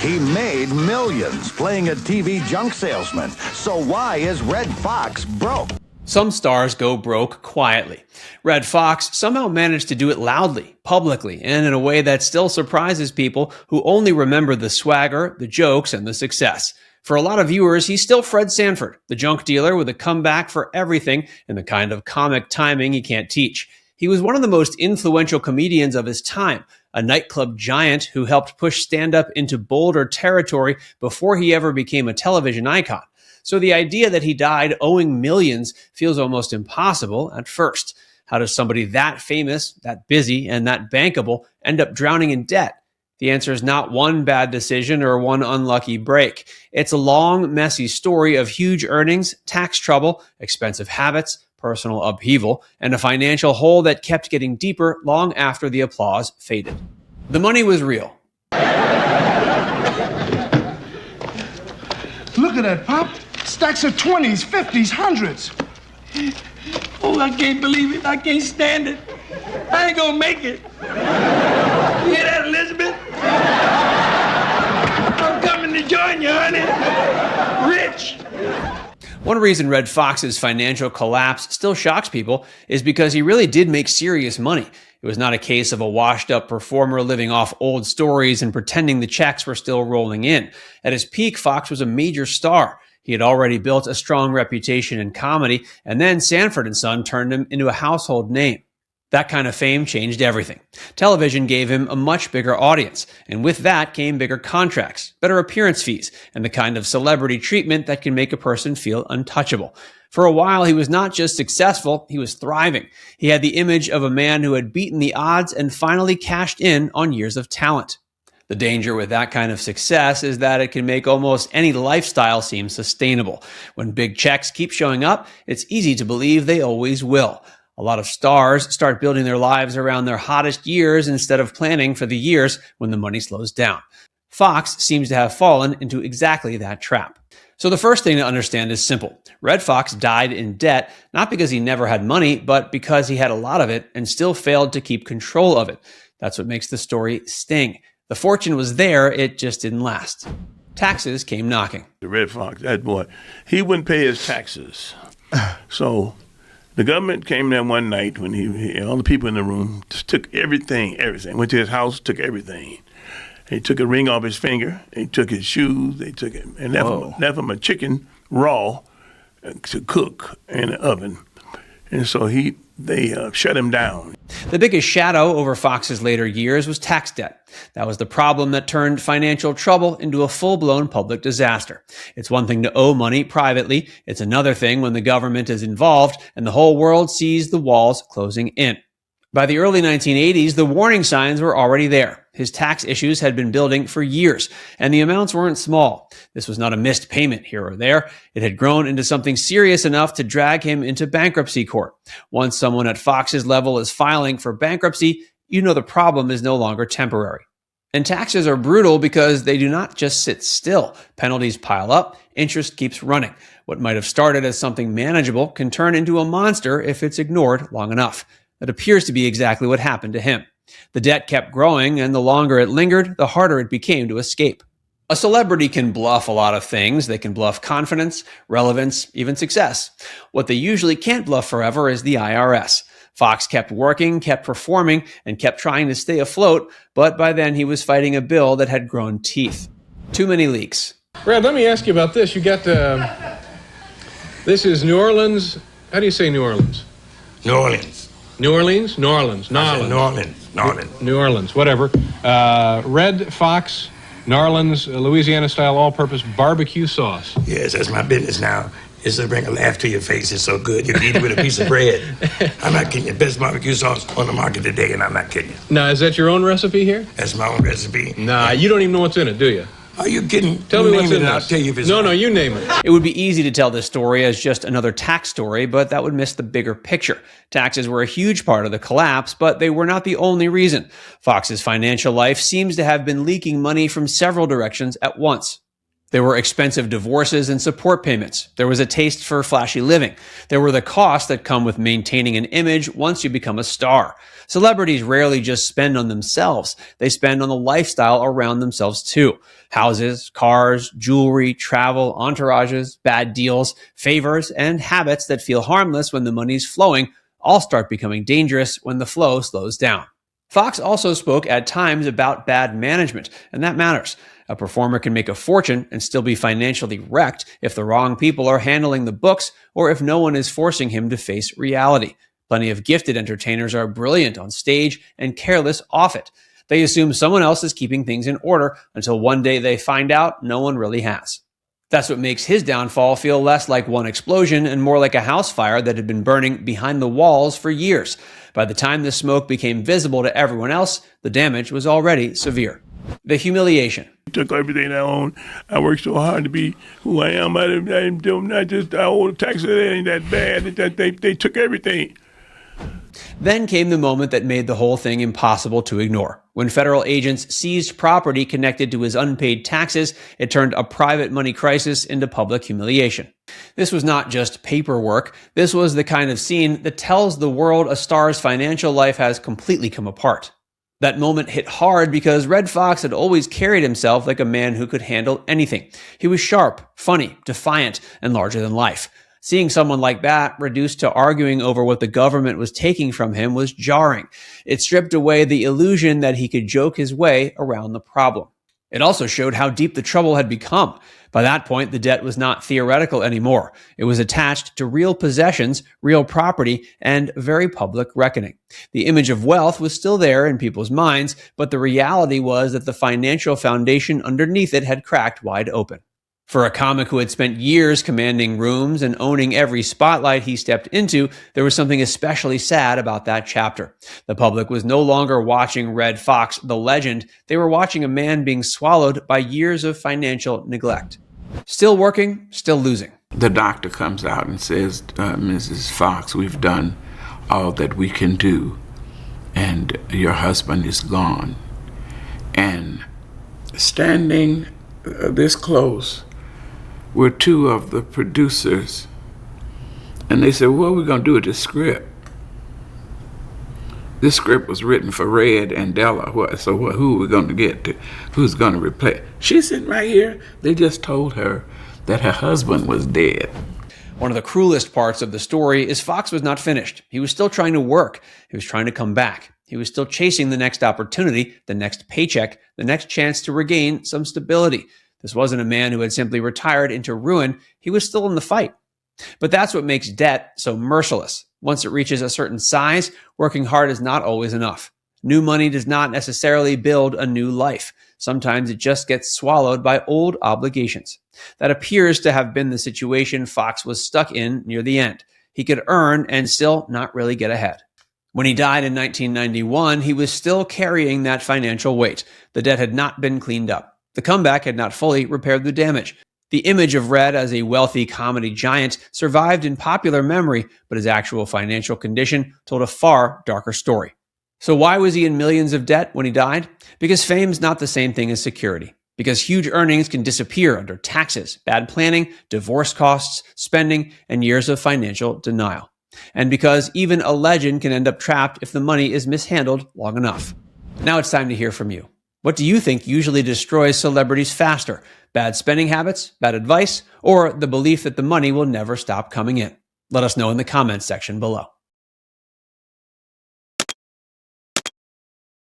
He made millions playing a TV junk salesman. So why is Redd Foxx broke? Some stars go broke quietly. Redd Foxx somehow managed to do it loudly, publicly, and in a way that still surprises people who only remember the swagger, the jokes, and the success. For a lot of viewers, he's still Fred Sanford, the junk dealer with a comeback for everything and the kind of comic timing he can't teach. He was one of the most influential comedians of his time, a nightclub giant who helped push stand-up into bolder territory before he ever became a television icon. So the idea that he died owing millions feels almost impossible at first. How does somebody that famous, that busy, and that bankable end up drowning in debt? The answer is not one bad decision or one unlucky break. It's a long, messy story of huge earnings, tax trouble, expensive habits, personal upheaval, and a financial hole that kept getting deeper long after the applause faded. The money was real. Look at that, Pop. Stacks of 20s, 50s, 100s. Oh, I can't believe it. I can't stand it. I ain't gonna make it. You hear that, Elizabeth? I'm coming to join you, honey. Rich. One reason Redd Foxx's financial collapse still shocks people is because he really did make serious money. It was not a case of a washed-up performer living off old stories and pretending the checks were still rolling in. At his peak, Foxx was a major star. He had already built a strong reputation in comedy, and then Sanford and Son turned him into a household name. That kind of fame changed everything. Television gave him a much bigger audience, and with that came bigger contracts, better appearance fees, and the kind of celebrity treatment that can make a person feel untouchable. For a while, he was not just successful, he was thriving. He had the image of a man who had beaten the odds and finally cashed in on years of talent. The danger with that kind of success is that it can make almost any lifestyle seem sustainable. When big checks keep showing up, it's easy to believe they always will. A lot of stars start building their lives around their hottest years instead of planning for the years when the money slows down. Foxx seems to have fallen into exactly that trap. So the first thing to understand is simple. Redd Foxx died in debt, not because he never had money, but because he had a lot of it and still failed to keep control of it. That's what makes the story sting. The fortune was there, it just didn't last. Taxes came knocking. Redd Foxx, that boy, he wouldn't pay his taxes. So the government came there one night when all the people in the room just took everything. Went to his house, took everything. They took a ring off his finger. They took his shoes. They took it and left him a chicken raw to cook in the oven. And so they shut him down. The biggest shadow over Foxx's later years was tax debt. That was the problem that turned financial trouble into a full-blown public disaster. It's one thing to owe money privately. It's another thing when the government is involved and the whole world sees the walls closing in. By the early 1980s, the warning signs were already there. His tax issues had been building for years, and the amounts weren't small. This was not a missed payment here or there. It had grown into something serious enough to drag him into bankruptcy court. Once someone at Foxx's level is filing for bankruptcy, you know the problem is no longer temporary. And taxes are brutal because they do not just sit still. Penalties pile up, interest keeps running. What might have started as something manageable can turn into a monster if it's ignored long enough. That appears to be exactly what happened to him. The debt kept growing, and the longer it lingered, the harder it became to escape. A celebrity can bluff a lot of things. They can bluff confidence, relevance, even success. What they usually can't bluff forever is the IRS. Foxx kept working, kept performing, and kept trying to stay afloat, but by then he was fighting a bill that had grown teeth. Too many leaks. Redd, let me ask you about this. You got, this is New Orleans. How do you say New Orleans? New Orleans. New Orleans? New Orleans. New Orleans. New Orleans, whatever. Redd Foxx, New Orleans, Louisiana-style all-purpose barbecue sauce. Yes, that's my business now. It's to bring a laugh to your face. It's so good. You can eat it with a piece of bread. I'm not kidding you. Best barbecue sauce on the market today, and I'm not kidding you. Now, is that your own recipe here? That's my own recipe. Nah, you don't even know what's in it, do you? Are you kidding? Tell me what's in it, this. I'll tell you if it's No, right. no, you name it. It would be easy to tell this story as just another tax story, but that would miss the bigger picture. Taxes were a huge part of the collapse, but they were not the only reason. Foxx's financial life seems to have been leaking money from several directions at once. There were expensive divorces and support payments. There was a taste for flashy living. There were the costs that come with maintaining an image once you become a star. Celebrities rarely just spend on themselves. They spend on the lifestyle around themselves too. Houses, cars, jewelry, travel, entourages, bad deals, favors, and habits that feel harmless when the money's flowing all start becoming dangerous when the flow slows down. Fox also spoke at times about bad management, and that matters. A performer can make a fortune and still be financially wrecked if the wrong people are handling the books or if no one is forcing him to face reality. Plenty of gifted entertainers are brilliant on stage and careless off it. They assume someone else is keeping things in order until one day they find out no one really has. That's what makes his downfall feel less like one explosion and more like a house fire that had been burning behind the walls for years. By the time the smoke became visible to everyone else, the damage was already severe. The humiliation. Took everything I own. I worked so hard to be who I am. I owe the taxes. It ain't that bad. They took everything. Then came the moment that made the whole thing impossible to ignore. When federal agents seized property connected to his unpaid taxes, it turned a private money crisis into public humiliation. This was not just paperwork. This was the kind of scene that tells the world a star's financial life has completely come apart. That moment hit hard because Redd Foxx had always carried himself like a man who could handle anything. He was sharp, funny, defiant, and larger than life. Seeing someone like that reduced to arguing over what the government was taking from him was jarring. It stripped away the illusion that he could joke his way around the problem. It also showed how deep the trouble had become. By that point, the debt was not theoretical anymore. It was attached to real possessions, real property, and very public reckoning. The image of wealth was still there in people's minds, but the reality was that the financial foundation underneath it had cracked wide open. For a comic who had spent years commanding rooms and owning every spotlight he stepped into, there was something especially sad about that chapter. The public was no longer watching Redd Foxx, the legend. They were watching a man being swallowed by years of financial neglect. Still working, still losing. The doctor comes out and says, Mrs. Fox, we've done all that we can do, and your husband is gone. And standing this close were two of the producers, and they said, what are we going to do with this script? This script was written for Redd and Della. Who are we going to get to? Who's going to replace? She's sitting right here. They just told her that her husband was dead. One of the cruelest parts of the story is Fox was not finished. He was still trying to work. He was trying to come back. He was still chasing the next opportunity, the next paycheck, the next chance to regain some stability. This wasn't a man who had simply retired into ruin. He was still in the fight. But that's what makes debt so merciless. Once it reaches a certain size, working hard is not always enough. New money does not necessarily build a new life. Sometimes it just gets swallowed by old obligations. That appears to have been the situation Fox was stuck in near the end. He could earn and still not really get ahead. When he died in 1991, he was still carrying that financial weight. The debt had not been cleaned up. The comeback had not fully repaired the damage. The image of Redd as a wealthy comedy giant survived in popular memory, but his actual financial condition told a far darker story. So why was he in millions of debt when he died? Because fame's not the same thing as security. Because huge earnings can disappear under taxes, bad planning, divorce costs, spending, and years of financial denial. And because even a legend can end up trapped if the money is mishandled long enough. Now it's time to hear from you. What do you think usually destroys celebrities faster? Bad spending habits, bad advice, or the belief that the money will never stop coming in? Let us know in the comments section below.